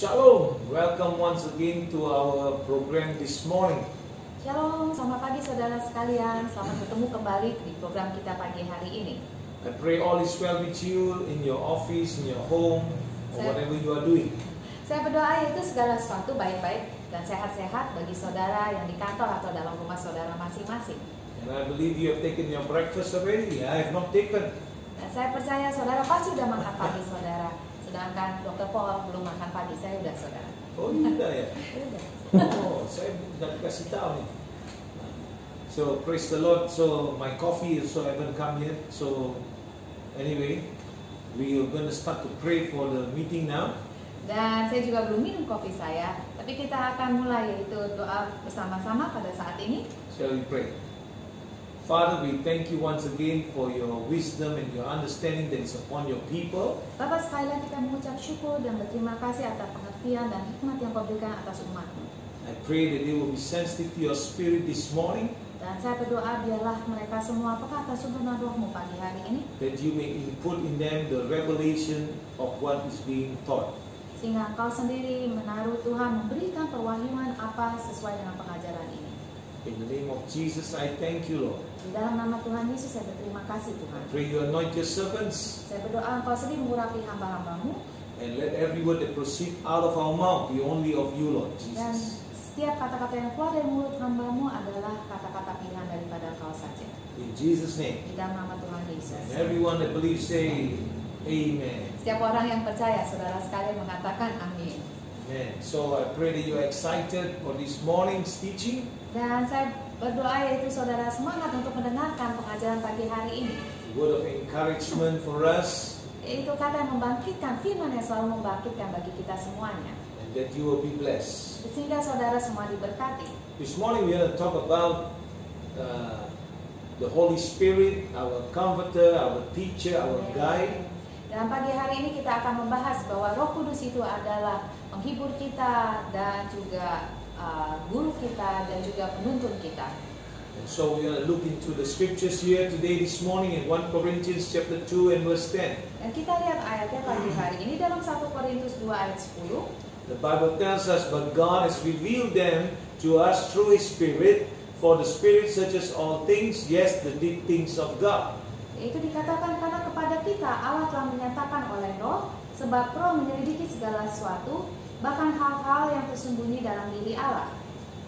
Shalom, welcome once again to our program this morning. Shalom, selamat pagi saudara sekalian. Selamat bertemu kembali di program kita pagi hari ini. I pray all is well with you in your office, in your home, or whatever you are doing. Saya berdoa yaitu segala sesuatu baik-baik dan sehat-sehat bagi saudara yang di kantor atau dalam rumah saudara masing-masing. And I believe you have taken your breakfast already. I have not taken. Dan saya percaya saudara pasti sudah makan pagi saudara. Sedangkan Dr. Paul belum makan pagi, saya udah saudara. Oh, tidak ya? Udah. Oh, saya tidak kasih tahu nih. So praise the Lord. So my coffee also haven't come yet. So anyway, we are going to start to pray for the meeting now. Dan saya juga belum minum kopi saya, tapi kita akan mulai yaitu doa bersama-sama pada saat ini. Shall we pray? Father, we thank you once again for your wisdom and your understanding that is upon your people. Bapak, sekali lagi kita mengucap syukur dan berterima kasih atas pengertian dan hikmat yang kau berikan atas umat-Mu. I pray that they will be sensitive to your spirit this morning, Dan saya berdoa biarlah mereka semua apakah atas sumber roh-Mu pagi hari ini, that you may input in them the revelation of what is being taught. sehingga Engkau sendiri menaruh Tuhan memberikan perwahyuan apa sesuai dengan pengajaran ini. In the name of Jesus, I thank you, Lord. Di dalam nama Tuhan Yesus saya berterima kasih Tuhan. Pray you anoint your servants, Saya berdoa Engkau sendiri mengurapi hamba-hamba-Mu, and let every word that proceed out of our mouth be only of you, Lord dan Jesus. setiap kata-kata yang keluar dari mulut hamba-Mu adalah kata-kata pilihan daripada Engkau saja. In Jesus' name. Di dalam nama Tuhan Yesus. And everyone that believes say, Amen. Setiap orang yang percaya, saudara sekalian mengatakan amin. Amen. So I pray that you are excited for this morning's teaching. Dan saya berdoa yaitu saudara semangat untuk mendengarkan pengajaran pagi hari ini. Word of encouragement for us, Itu kata yang membangkitkan, firman yang selalu membangkitkan bagi kita semuanya. and that you will be blessed. Sehingga saudara semua diberkati. This morning we are going to talk about the Holy Spirit, our comforter, our teacher, our guide. Dalam pagi hari ini kita akan membahas bahwa Roh Kudus itu adalah penghibur kita dan juga guru kita dan juga penuntun kita. And so we are going to look into the scriptures here today, this morning in 1 Corinthians chapter 2 and verse 10. Dan kita lihat ayatnya pagi hari ini dalam 1 Korintus 2 ayat 10. The Bible tells us, but God has revealed them to us through His Spirit, for the Spirit searches all things, yes, the deep things of God. Itu dikatakan karena kepada kita Allah telah menyatakan oleh Roh, sebab Roh menyelidiki segala sesuatu, bahkan hal-hal yang tersembunyi dalam diri Allah.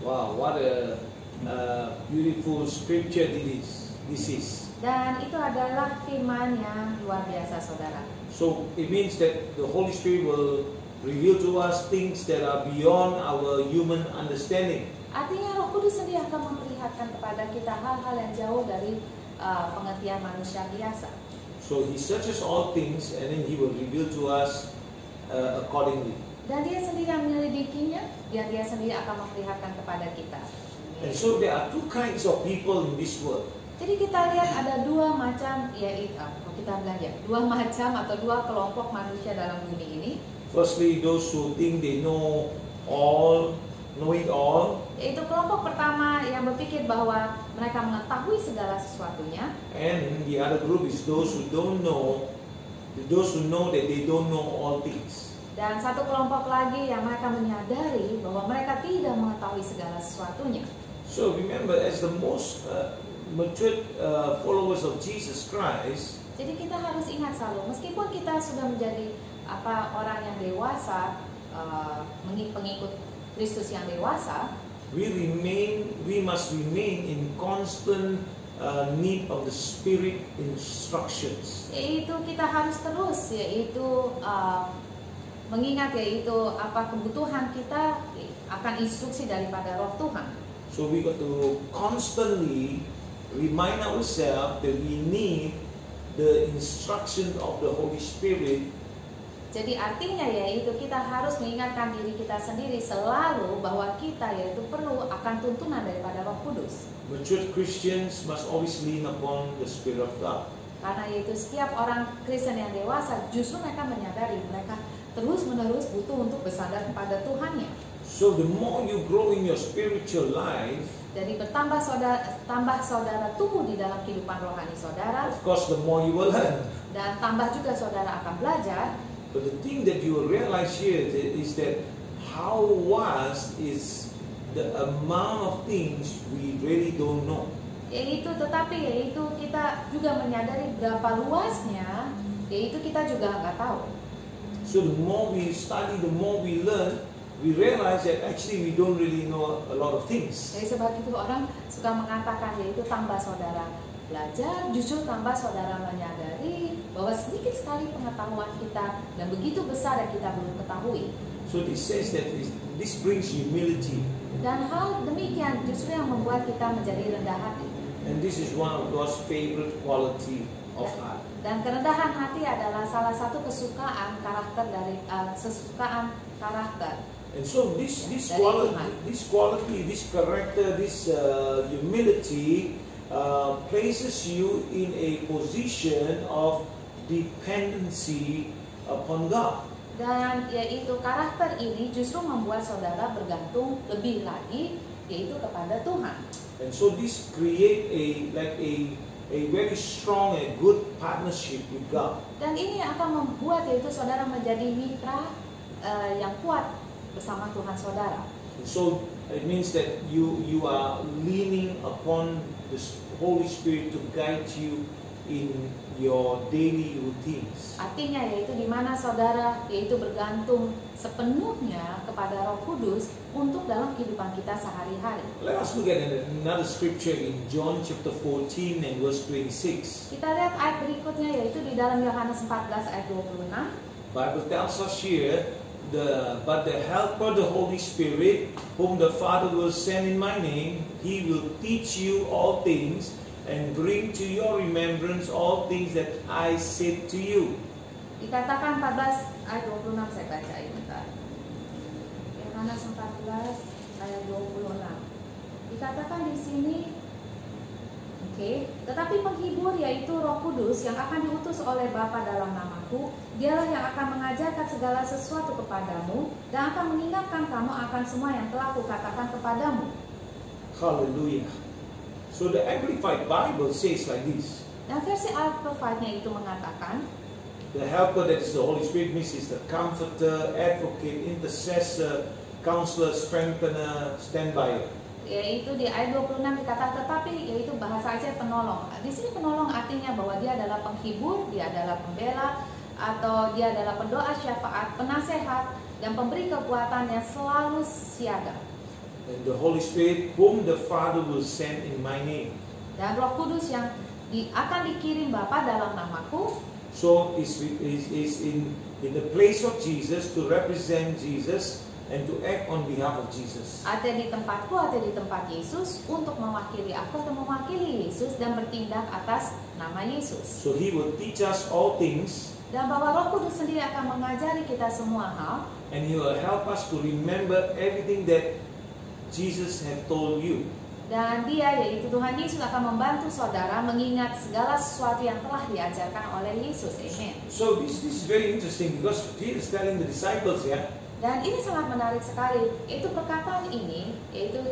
Wow, what a beautiful scripture this is. Dan itu adalah firman yang luar biasa, saudara. So it means that the Holy Spirit will reveal to us things that are beyond our human understanding. Artinya Roh Kudus sendiri akan memperlihatkan kepada kita hal-hal yang jauh dari pengertian manusia biasa. So He searches all things and then He will reveal to us accordingly. Dan Dia sendiri yang menyelidikinya, dan Dia sendiri akan memperlihatkan kepada kita. And so there are two kinds of people in this world. Jadi kita lihat ada dua macam, yaitu kalau kita bilang ya, dua macam atau dua kelompok manusia dalam bumi ini. Firstly, those who think they know it all. Yaitu kelompok pertama yang berpikir bahwa mereka mengetahui segala sesuatunya. And the other group is those who know that they don't know all things. Dan satu kelompok lagi yang mereka menyadari bahwa mereka tidak mengetahui segala sesuatunya. So remember, as the most mature followers of Jesus Christ, Jadi kita harus ingat selalu, meskipun kita sudah menjadi orang yang dewasa, pengikut Kristus yang dewasa, we must remain in constant need of the Spirit instructions. yaitu kita harus terus mengingat kebutuhan kita akan instruksi daripada Roh Tuhan. So we got to constantly remind ourselves that we need the instruction of the Holy Spirit. Jadi artinya yaitu kita harus mengingatkan diri kita sendiri selalu bahwa kita yaitu perlu akan tuntunan daripada Roh Kudus. Mature Christians must always lean upon the Spirit of God. Karena yaitu setiap orang Kristen yang dewasa justru mereka menyadari mereka terus-menerus butuh untuk bersandar kepada Tuhannya. So the more you grow in your spiritual life, Jadi tambah saudara tumbuh di dalam kehidupan rohani saudara, of course the more you will learn. dan tambah juga saudara akan belajar. But the thing that you will realize here is that how vast is the amount of things we really don't know. Tetapi kita juga menyadari berapa luasnya, kita juga nggak tahu. So the more we study, the more we learn, we realize that actually we don't really know a lot of things. Jadi sebab itu orang suka mengatakan tambah saudara belajar, justru tambah saudara menyadari bahwa sedikit sekali pengetahuan kita dan begitu besar yang kita belum ketahui. So it says that this brings humility. Dan hal demikian justru yang membuat kita menjadi rendah hati. And this is one of God's favorite quality of heart. Dan kerendahan hati adalah salah satu kesukaan karakter dari kesukaan karakter. And so this quality, this character, this humility places you in a position of dependency upon God. Dan yaitu karakter ini justru membuat saudara bergantung lebih lagi kepada Tuhan. And so this create a very strong and good partnership with God. Dan ini akan membuat saudara menjadi mitra yang kuat bersama Tuhan saudara. And so it means that you are leaning upon the Holy Spirit to guide you in your daily routines. Artinya di mana saudara bergantung sepenuhnya kepada Roh Kudus untuk dalam kehidupan kita sehari-hari. Let us look at another scripture in John chapter 14 and verse 26. Kita lihat ayat berikutnya di dalam Yohanes 14 ayat 26. Bible tells us here, but the Helper, the Holy Spirit, whom the Father will send in my name, He will teach you all things and bring to your remembrance all things that I said to you. Dikatakan 14 ayat 26, saya baca bentar. Yohanes 14 ayat 26. Dikatakan di sini, tetapi penghibur yaitu Roh Kudus yang akan diutus oleh Bapa dalam namaku, dialah yang akan mengajarkan segala sesuatu kepadamu dan akan mengingatkan kamu akan semua yang telah kukatakan kepadamu. Hallelujah. So the Amplified Bible says like this. Dan versi Amplified-nya mengatakan, the Helper, that is the Holy Spirit, means is the Comforter, Advocate, Intercessor, Counselor, Strengthener, Standby. Yaitu di ayat 26 dikatakan tetapi bahasa Asia penolong. Di sini penolong artinya bahwa dia adalah penghibur, dia adalah pembela, atau dia adalah pendoa syafaat, penasehat, dan pemberi kekuatan yang selalu siaga. And the Holy Spirit, whom the Father will send in my name. Dan Roh Kudus yang akan dikirim Bapa dalam namaku. So is in the place of Jesus to represent Jesus and to act on behalf of Jesus. Ada di tempatku, ada di tempat Yesus untuk mewakili aku atau mewakili Yesus dan bertindak atas nama Yesus. So He will teach us all things. Dan bahwa Roh Kudus sendiri akan mengajari kita semua hal. And He will help us to remember everything that Jesus have told you. Dan dia Tuhan Yesus akan membantu saudara mengingat segala sesuatu yang telah diajarkan oleh Yesus. Amen. So this is very interesting because Jesus is telling the disciples, Dan ini sangat menarik sekali. Perkataan ini,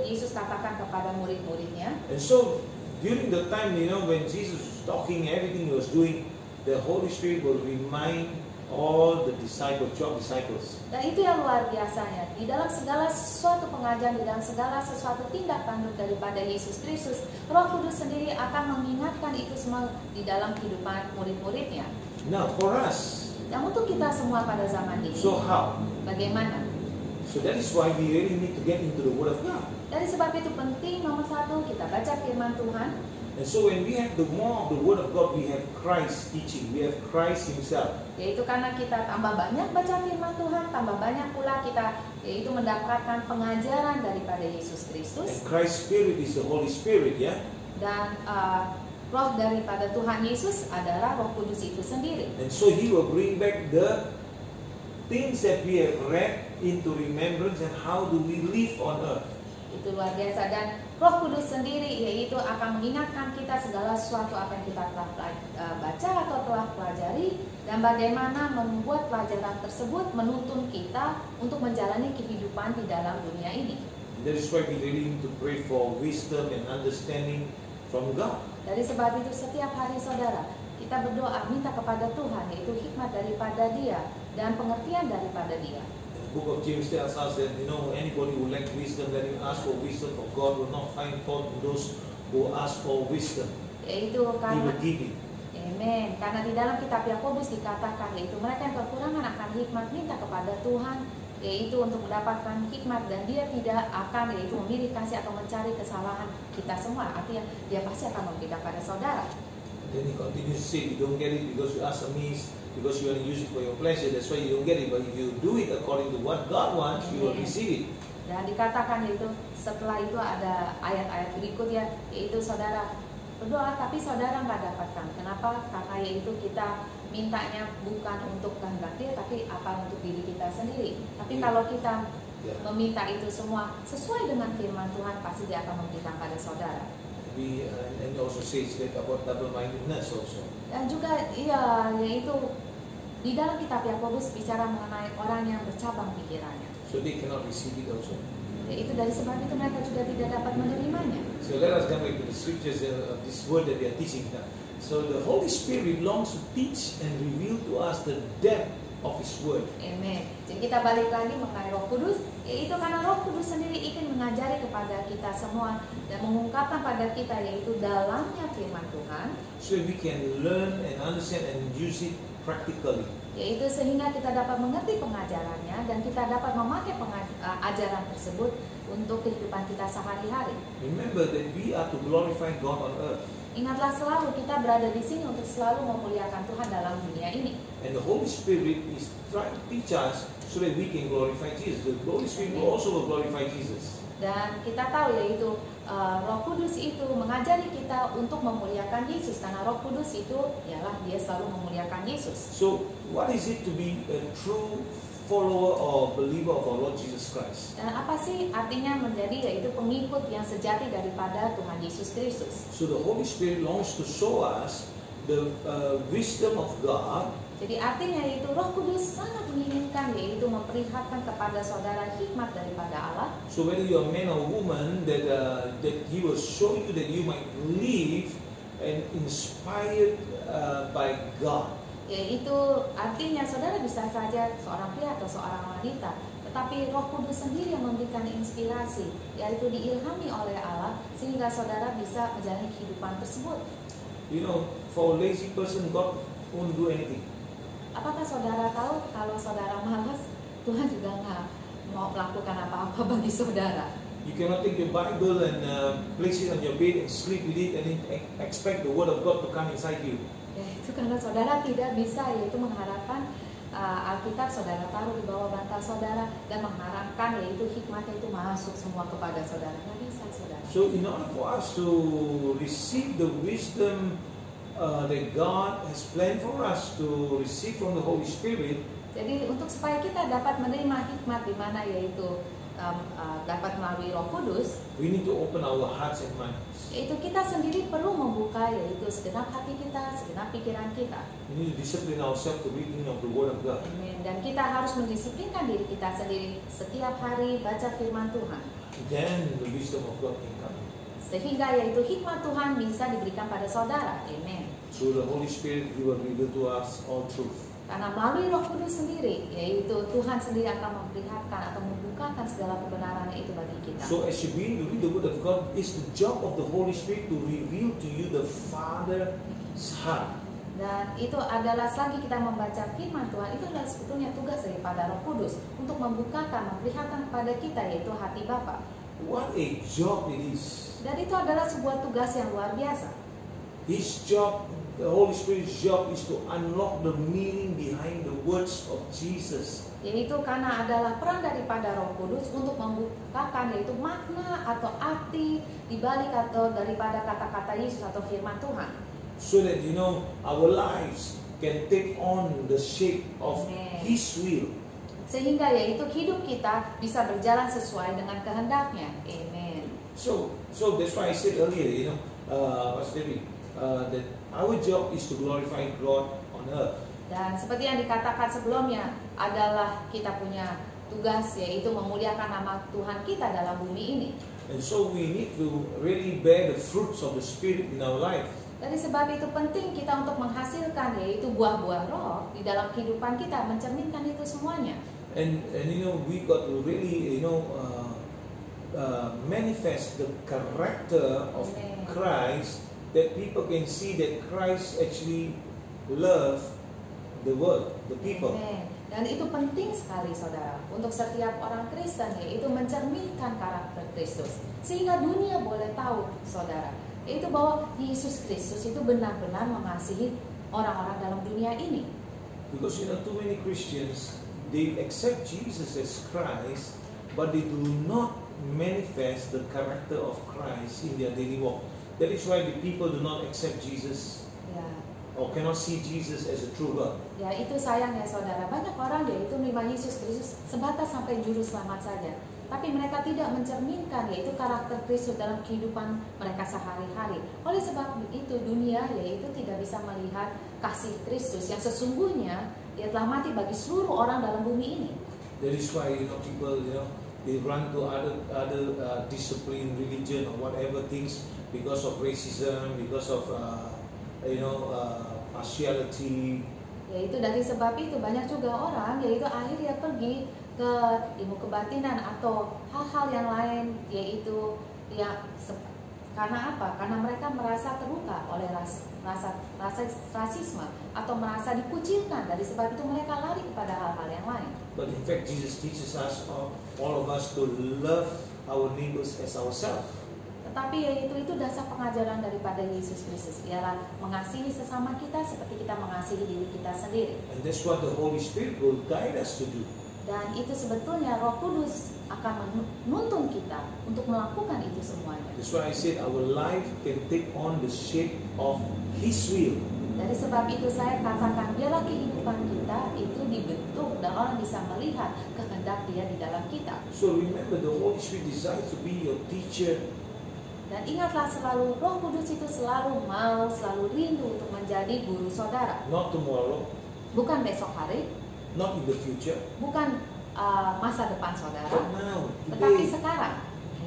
Yesus katakan kepada murid-muridnya. And so during the time, when Jesus was talking, everything He was doing, the Holy Spirit will remind all the disciples, 12 disciples. Dan itu yang luar biasanya. Di dalam segala sesuatu pengajaran, di dalam segala sesuatu tindak tanduk daripada Yesus Kristus, Roh Kudus sendiri akan mengingatkan itu semua di dalam kehidupan murid-muridnya. Now for us, dan untuk kita semua pada zaman ini, so how? Bagaimana? So that is why we really need to get into the Word of God. Dari sebab itu penting nomor satu kita baca firman Tuhan. And so when we have the more of the Word of God, we have Christ teaching, we have Christ Himself. Yaitu karena kita tambah banyak baca firman Tuhan, tambah banyak pula kita mendapatkan pengajaran daripada Yesus Kristus. And Christ's Spirit is the Holy Spirit, Dan roh daripada Tuhan Yesus adalah Roh Kudus itu sendiri. And so He will bring back the things that we have read into remembrance and how do we live on earth. Itu luar biasa. Dan Roh Kudus sendiri akan mengingatkan kita segala sesuatu apa yang kita telah baca atau telah pelajari dan bagaimana membuat pelajaran tersebut menuntun kita untuk menjalani kehidupan di dalam dunia ini. And that is why we really need to pray for wisdom and understanding from God. Dari sebab itu setiap hari saudara kita berdoa minta kepada Tuhan yaitu hikmat daripada Dia dan pengertian daripada Dia. The book of James tells us that anybody who lacks wisdom, let him ask for wisdom, for God will not find fault in those who ask for wisdom. Yaitu He karena will give it. Amen. Karena di dalam kitab Yakobus dikatakan yaitu mereka yang kekurangan akan hikmat minta kepada Tuhan, yaitu untuk mendapatkan hikmat, dan Dia tidak akan yaitu memilih kasih atau mencari kesalahan kita semua. Artinya Dia pasti akan memberikan pada saudara. Then he continues to say, you don't get it because you ask amiss, because you want to use it for your pleasure, that's why you don't get it. But if you do it according to what God wants, you will receive it. Dan dikatakan yaitu setelah itu ada ayat-ayat berikutnya, yaitu saudara berdoa tapi saudara nggak dapatkan. Kenapa? Karena yaitu kita mintanya bukan untuk kehendak Dia, tapi apa untuk diri kita sendiri. Tapi kalau kita meminta itu semua sesuai dengan firman Tuhan, pasti Dia akan memberikan pada saudara. And also says that about double-mindedness also. Dan juga yaitu di dalam kitab Yakobus bicara mengenai orang yang bercabang pikirannya. So they cannot receive it also. Yaitu dari sebab itu mereka juga tidak dapat menerimanya. So let us come back to the scriptures of this word that we are teaching now. So the Holy Spirit longs to teach and reveal to us the depth of His word. Amen. Jadi kita balik lagi mengenai Roh Kudus, yaitu karena Roh Kudus sendiri ingin mengajari kepada kita semua dan mengungkapkan pada kita yaitu dalamnya firman Tuhan, so we can learn and understand and use it practically. Yaitu sehingga kita dapat mengerti pengajarannya dan kita dapat memakai ajaran tersebut untuk kehidupan kita sehari-hari. Remember that we are to glorify God on earth. Ingatlah selalu kita berada di sini untuk selalu memuliakan Tuhan dalam dunia ini. And the Holy Spirit is trying to teach us so that we can glorify Jesus. The Holy Spirit will also glorify Jesus. Dan kita tahu yaitu Roh Kudus itu mengajari kita untuk memuliakan Yesus, karena Roh Kudus itu ialah Dia selalu memuliakan Yesus. So, what is it to be a true follower or believer of our Lord Jesus Christ? Dan apa sih artinya menjadi yaitu pengikut yang sejati daripada Tuhan Yesus Kristus? So the Holy Spirit longs to show us the wisdom of God. Jadi artinya yaitu Roh Kudus sangat menginginkan yaitu memperlihatkan kepada saudara hikmat daripada Allah. So whether you are a man or woman, that He will show you that you might live and inspired by God. Yaitu artinya saudara bisa saja seorang pria atau seorang wanita, tetapi Roh Kudus sendiri yang memberikan inspirasi, yaitu diilhami oleh Allah sehingga saudara bisa menjalani kehidupan tersebut. You know, for a lazy person, God won't do anything. Apakah saudara tahu kalau saudara malas, Tuhan juga nggak mau melakukan apa-apa bagi saudara? You cannot take your Bible and place it on your bed and sleep with it and expect the Word of God to come inside you. Ya, itu karena saudara tidak bisa yaitu mengharapkan Alkitab saudara taruh di bawah bantal saudara dan mengharapkan yaitu hikmatnya itu masuk semua kepada saudara. Nggak bisa saudara. So in order for us to receive the wisdom that God has planned for us to receive from the Holy Spirit, jadi untuk supaya kita dapat menerima hikmat di mana yaitu dapat melalui Roh Kudus, we need to open our hearts and minds. yaitu kita sendiri perlu membuka yaitu segenap hati kita, segenap pikiran kita. We need to discipline ourselves to reading of the Word of God. Amen. Dan kita harus mendisiplinkan diri kita sendiri setiap hari baca firman Tuhan. Then the wisdom of God can come in. Sehingga yaitu hikmat Tuhan bisa diberikan pada saudara. Amen. Through the Holy Spirit, He will reveal to us all truth. Karena melalui Roh Kudus sendiri, yaitu Tuhan sendiri akan memperlihatkan atau membukakan segala kebenaran itu bagi kita. So as you begin to read the Word of God, it's the job of the Holy Spirit to reveal to you the Father's heart. Dan itu adalah selagi kita membaca firman Tuhan, itu adalah sebetulnya tugas daripada Roh Kudus untuk membukakan, memperlihatkan kepada kita yaitu hati Bapa. What a job it is. Dan itu adalah sebuah tugas yang luar biasa. His job, the Holy Spirit's job, is to unlock the meaning behind the words of Jesus. Yaitu karena adalah peran daripada Roh Kudus untuk membukakan yaitu makna atau arti dibalik atau daripada kata-kata Yesus atau firman Tuhan. So that our lives can take on the shape of Amen. His will. Sehingga yaitu hidup kita bisa berjalan sesuai dengan kehendaknya. Amen. So that's why I said earlier, that our job is to glorify God on earth. Dan seperti yang dikatakan sebelumnya adalah kita punya tugas yaitu memuliakan nama Tuhan kita dalam bumi ini. And so we need to really bear the fruits of the Spirit in our life. Dari sebab itu penting kita untuk menghasilkan yaitu buah-buah roh di dalam kehidupan kita, mencerminkan itu semuanya. And we got to really manifest the character of Amen. Christ, that people can see that Christ actually love the world, the people. Amen. Dan itu penting sekali saudara untuk setiap orang Kristen, yaitu mencerminkan karakter Kristus sehingga dunia boleh tahu saudara, yaitu bahwa Yesus Kristus itu benar-benar mengasihi orang-orang dalam dunia ini. Because too many Christians, they accept Jesus as Christ, but they do not manifest the character of Christ in their daily walk. That is why the people do not accept Jesus, Ya. or cannot see Jesus as a true God. Ya, itu sayang ya saudara. Banyak orang yaitu menerima Yesus Kristus sebatas sampai juru selamat saja, tapi mereka tidak mencerminkan yaitu karakter Kristus dalam kehidupan mereka sehari-hari. Oleh sebab itu dunia yaitu tidak bisa melihat kasih Kristus yang sesungguhnya dia telah mati bagi seluruh orang dalam bumi ini. That is why people they run to other discipline, religion, or whatever things because of racism, because of partiality. Yaitu dari sebab itu banyak juga orang yaitu akhirnya pergi ke ilmu kebatinan atau hal-hal yang lain, yaitu ya karena apa? Karena mereka merasa terluka oleh rasa rasisme atau merasa dikucilkan. Dari sebab itu mereka lari kepada hal-hal yang lain. But in fact, Jesus teaches us, all of us, to love our neighbors as ourselves. Tetapi yaitu dasar pengajaran daripada Yesus Kristus, ialah mengasihi sesama kita seperti kita mengasihi diri kita sendiri. And that's what the Holy Spirit will guide us to do. Dan itu sebetulnya Roh Kudus akan menuntun kita untuk melakukan itu semuanya. That's why I said our life can take on the shape of His will. Dari sebab itu saya katakan, biarlah kehidupan kita itu dibentuk dan orang bisa melihat kehendak Dia di dalam kita. So remember, the Holy Spirit desires to be your teacher. Dan ingatlah selalu, Roh Kudus itu selalu rindu untuk menjadi guru saudara. Not tomorrow, Bukan besok hari, not in the future, bukan masa depan saudara, but now, tetapi today. sekarang.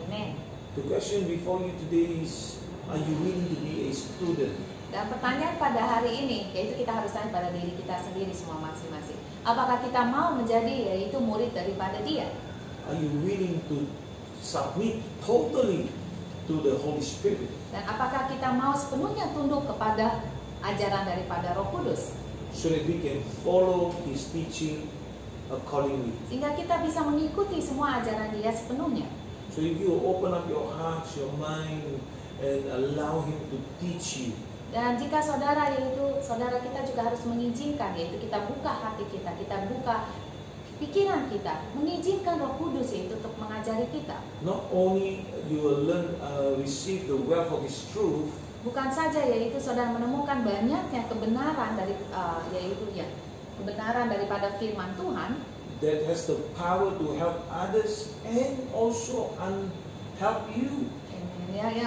Amen. The question before you today is, are you willing to be a student? Dan pertanyaan pada hari ini, yaitu kita harus tanya pada diri kita sendiri semua masing-masing. Apakah kita mau menjadi yaitu murid daripada Dia? Are you willing to submit totally to the Holy Spirit? Dan apakah kita mau sepenuhnya tunduk kepada ajaran daripada Roh Kudus, So that we can follow His teaching accordingly. sehingga kita bisa mengikuti semua ajaran Dia sepenuhnya. So if you open up your heart, your mind, and allow Him to teach you, Dan jika saudara kita juga harus mengizinkan, yaitu kita buka hati kita buka pikiran kita, mengizinkan Roh Kudus yaitu untuk mengajari kita. not only you will receive the wealth of His truth, Bukan saja yaitu saudara menemukan banyaknya kebenaran dari kebenaran daripada firman Tuhan that has the power to help others and also help you.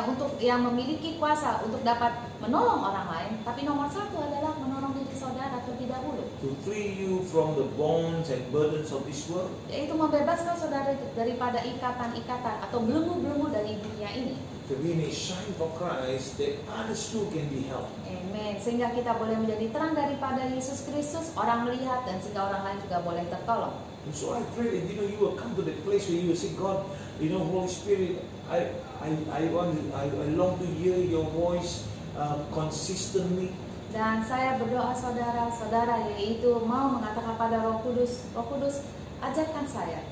untuk yang memiliki kuasa untuk dapat menolong orang lain, tapi nomor satu adalah menolong diri saudara terlebih dahulu, To free you from the bonds and burdens of this world. yaitu membebaskan saudara daripada ikatan-ikatan atau belenggu-belenggu dari dunia ini. That we may shine for Christ, that others too can be helped. Amen. Sehingga kita boleh menjadi terang daripada Yesus Kristus, orang melihat dan sehingga orang lain juga boleh tertolong. And so I pray that you will come to that place where you will say, God, Holy Spirit, I long to hear your voice consistently. Dan saya berdoa saudara-saudara yaitu mau mengatakan pada Roh Kudus, ajarkan saya.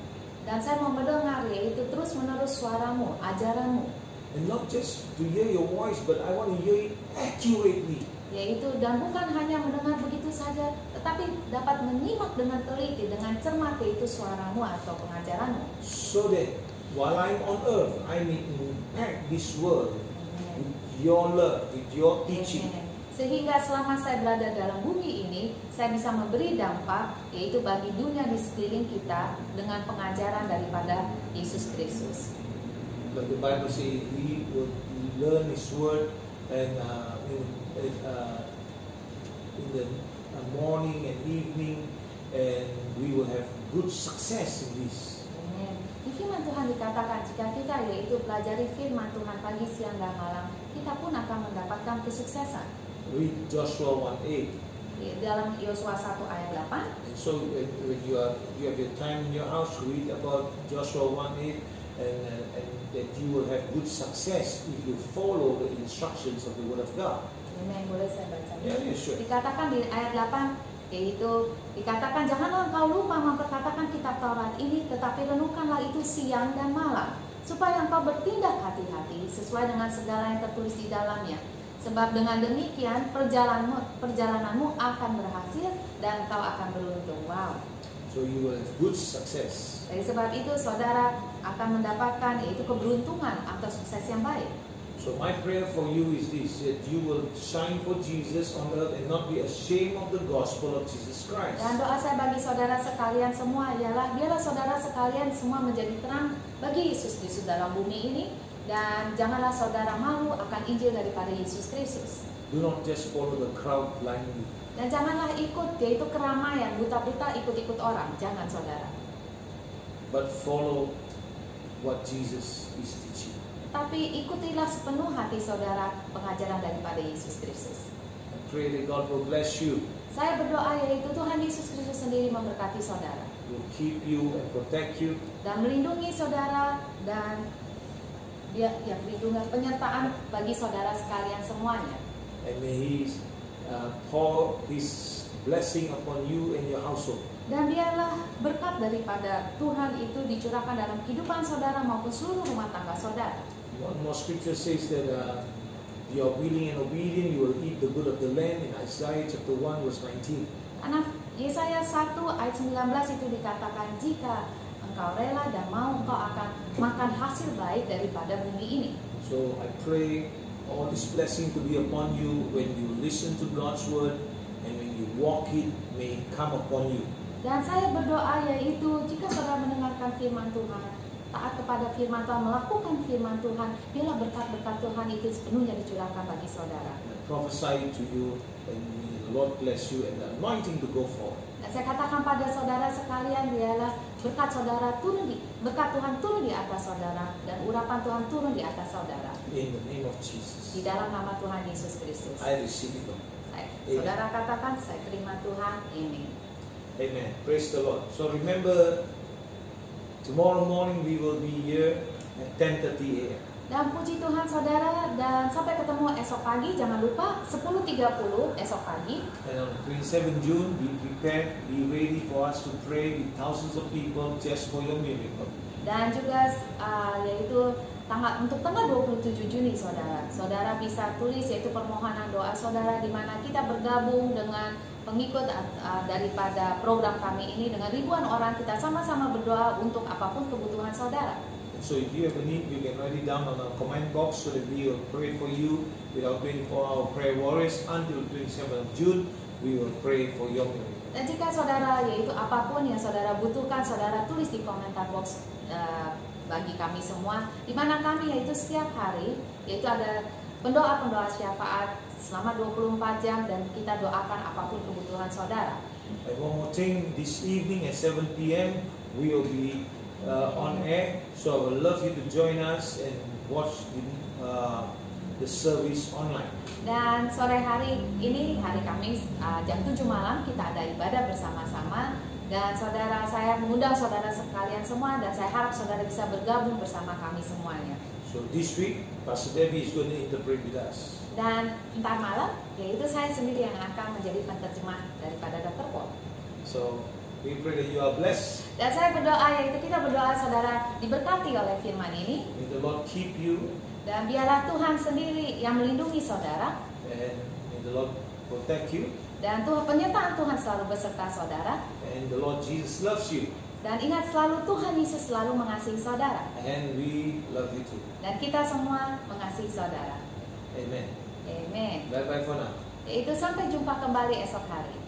Dan saya mau mendengar yaitu terus menerus suaramu, ajaranmu. And not just to hear your voice, but I want to hear it accurately. Yaitu dan bukan hanya mendengar begitu saja, tetapi dapat menyimak dengan teliti, dengan cermat yaitu suaramu atau pengajaranmu. So that while I'm on earth, I may impact this world with your love, with your teaching. Amen. Sehingga selama saya berada dalam bumi ini, saya bisa memberi dampak yaitu bagi dunia di sekeliling kita dengan pengajaran daripada Yesus Kristus. Like the Bible says, we will learn His word and in the morning and evening, and we will have good success in this. Amen. Di firman Tuhan dikatakan jika kita yaitu pelajari firman Tuhan pagi, siang, dan malam, kita pun akan mendapatkan kesuksesan. Read Joshua 1:8. Di dalam Yosua 1 ayat 8. And so when you have your time in your house, read about Joshua 1:8, and that you will have good success if you follow the instructions of the Word of God. Amen. Boleh saya baca? Yeah, sure. Dikatakan di ayat 8, yaitu dikatakan, janganlah engkau lupa memperkatakan kitab Taurat ini, tetapi renungkanlah itu siang dan malam, supaya engkau bertindak hati-hati sesuai dengan segala yang tertulis di dalamnya. Sebab dengan demikian perjalananmu akan berhasil dan engkau akan beruntung. Wow. So you will have good success. Dari sebab itu saudara akan mendapatkan yaitu keberuntungan atau sukses yang baik. So my prayer for you is this, that you will shine for Jesus on earth and not be ashamed of the gospel of Jesus Christ. Dan doa saya bagi saudara sekalian semua ialah biarlah saudara sekalian semua menjadi terang bagi Yesus Kristus dalam bumi ini, dan janganlah saudara malu akan Injil daripada Yesus Kristus. Do not just follow the crowd blindly. Dan janganlah ikut yaitu keramaian, buta-buta ikut-ikut orang, jangan saudara. But follow what Jesus is teaching. Tapi ikutilah sepenuh hati saudara pengajaran daripada Yesus Kristus. I pray that God will bless you, Saya berdoa yaitu Tuhan Yesus Kristus sendiri memberkati saudara, will keep you and protect you, dan melindungi saudara, dan dia melindungi penyertaan bagi saudara sekalian semuanya. and may He pour His blessing upon you and your household. Dan biarlah berkat daripada Tuhan itu dicurahkan dalam kehidupan saudara maupun seluruh rumah tangga saudara. One more scripture says that you are willing and obedient, you will eat the good of the land, in Isaiah chapter 1 verse 19. Karena Yesaya 1 ayat 19 itu dikatakan, jika engkau rela dan mau, engkau akan makan hasil baik daripada bumi ini. So I pray all this blessing to be upon you when you listen to God's word, and when you walk it, may it come upon you. Dan saya berdoa yaitu jika saudara mendengarkan firman Tuhan, taat kepada firman Tuhan, melakukan firman Tuhan, biarlah berkat-berkat Tuhan itu sepenuhnya dicurahkan bagi saudara. I prophesy to you, and may the Lord bless you and the anointing to go forward. Dan saya katakan pada saudara sekalian, biarlah berkat berkat Tuhan turun di atas saudara, dan urapan Tuhan turun di atas saudara. In the name of Jesus, Di dalam nama Tuhan Yesus Kristus. I receive it, Lord. Saudara katakan, saya terima Tuhan ini. Amen. Praise the Lord. So remember, tomorrow morning we will be here at 10:30 a.m. Dan puji Tuhan saudara, dan sampai ketemu esok pagi, jangan lupa 10:30 esok pagi. And on the 27th June, be prepared, be ready for us to pray with thousands of people just for your miracle. Dan juga yaitu untuk tanggal 27 Juni saudara bisa tulis yaitu permohonan doa saudara, di mana kita bergabung dengan pengikut daripada program kami ini dengan ribuan orang, kita sama-sama berdoa untuk apapun kebutuhan saudara. So if you have a need, you can write it down on the comment box so that we will pray for you with our 24-hour prayer warriors until 27th of June. We will pray for your miracle. Dan jika saudara yaitu apapun yang saudara butuhkan, saudara tulis di komentar box bagi kami semua, di mana kami yaitu setiap hari yaitu ada pendoa-pendoa syafaat selama 24 jam, dan kita doakan apapun kebutuhan saudara. And one more thing, this evening at 7 p.m. we will be on air, so I would love you to join us and watch the service online. Dan sore hari ini, hari Kamis, jam 7 malam kita ada ibadah bersama-sama, dan saudara, saya mengundang saudara sekalian semua, dan saya harap saudara bisa bergabung bersama kami semuanya. So this week, Pastor Debbie is going to interpret with us. Dan ntar malam, yaitu saya sendiri yang akan menjadi penerjemah daripada Dr. Paul. So we pray that you are blessed. Dan saya berdoa, yaitu kita berdoa saudara diberkati oleh firman ini. May the Lord keep you, Dan biarlah Tuhan sendiri yang melindungi saudara. and may the Lord protect you, Dan penyertaan Tuhan selalu beserta saudara. and the Lord Jesus loves you, Dan ingat selalu Tuhan Yesus selalu mengasihi saudara. and we love you too. Dan kita semua mengasihi saudara. Amen. Amen. Bye bye for now. Yaitu sampai jumpa kembali esok hari.